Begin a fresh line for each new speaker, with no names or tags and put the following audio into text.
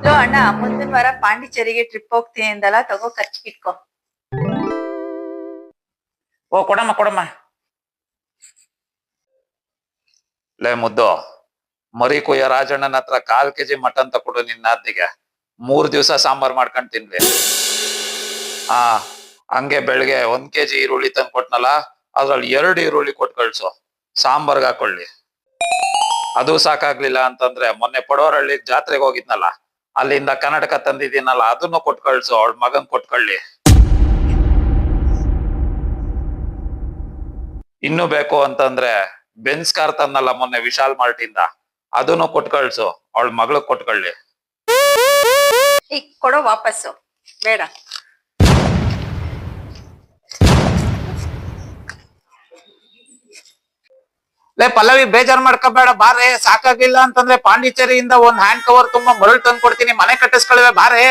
Low ಅಣ್ಣ, ಮುಂದಿನ ವಾರ ಪಾಂಡಿಚೇರಿಗೆ ಟ್ರಿಪ್ ಹೋಗ್ತೀನಿ ಅಂದಲ್ಲ, ತಗೋ ಖರ್ಚಿಗಿಟ್ಕೋ.
ಓ ಕೊಡಮ್ಮ ಕೊಡಮ್ಮ. ಲೇ ಮುದ್ದು, ಮರಿ ಕುಯ್ಯ ರಾಜಣ್ಣನ ಹತ್ರ 1/4 kg ಮಟನ್ ತಕೊಡು ನಿನ್ನ ನಾದ್ನಿಗೆ. 3 ದಿವಸ ಸಾಂಬಾರ್ ಮಾಡ್ಕೊಂಡ್ ತಿನ್ಲಿ. ಆ ಹಂಗೆ ಬೆಳಗ್ಗೆ 1 kg ಈರುಳ್ಳಿ ತಂದು ಕೊಟ್ನಲ್ಲ, ಅದ್ರಲ್ಲಿ 2 ಈರುಳ್ಳಿ ಕೊಟ್ಟು ಕಳ್ಸು, ಸಾಂಬಾರ್ಗೆ ಹಾಕೊಳ್ಳಿ. ಅದು ಸಾಕಾಗ್ಲಿಲ್ಲ ಅಂತಂದ್ರೆ ಮೊನ್ನೆ ಪಡೋರಳ್ಳಿ ಜಾತ್ರೆಗೆ ಹೋಗಿದ್ನಲ್ಲ, ಅಲ್ಲಿಂದ ಕನ್ನಡಕ ತಂದಿದ್ದೀನಲ್ಲ, ಅದನ್ನು ಕೊಟ್ಟು ಕಳ್ಸು, ಅವಳ ಮಗನ್ ಕೊಟ್ಕೊಳ್ಳಿ. ಇನ್ನು ಬೇಕು ಅಂತಂದ್ರೆ ಬೆನ್ಸ್ ಕಾರ್ ತಂದಲ್ಲ ಮೊನ್ನೆ ವಿಶಾಲ್ ಮಾರ್ಟಿಂದ, ಅದನ್ನು ಕೊಟ್ಟು ಕಳ್ಸು, ಅವಳ ಮಗಳಿಗೆ ಕೊಟ್ಕೊಳ್ಳಿ.
ಈಗ ಕೊಡೋ ವಾಪಸ್ಸು, ಬೇಡ.
ಲೇ ಪಲ್ಲವಿ, ಬೇಜಾರ್ ಮಾಡ್ಕೋಬೇಡ, ಬಾರೆ. ಸಾಕಾಗಿಲ್ಲ ಅಂತಂದ್ರೆ ಪಾಂಡಿಚೇರಿಯಿಂದ ಒಂದ್ ಹ್ಯಾಂಡ್ ಕವರ್ ತುಂಬಾ ಮರಳು ತಂದು ಕೊಡ್ತೀನಿ, ಮನೆ ಕಟ್ಟಿಸ್ಕೊಳ್ವೆ ಬಾರೆ.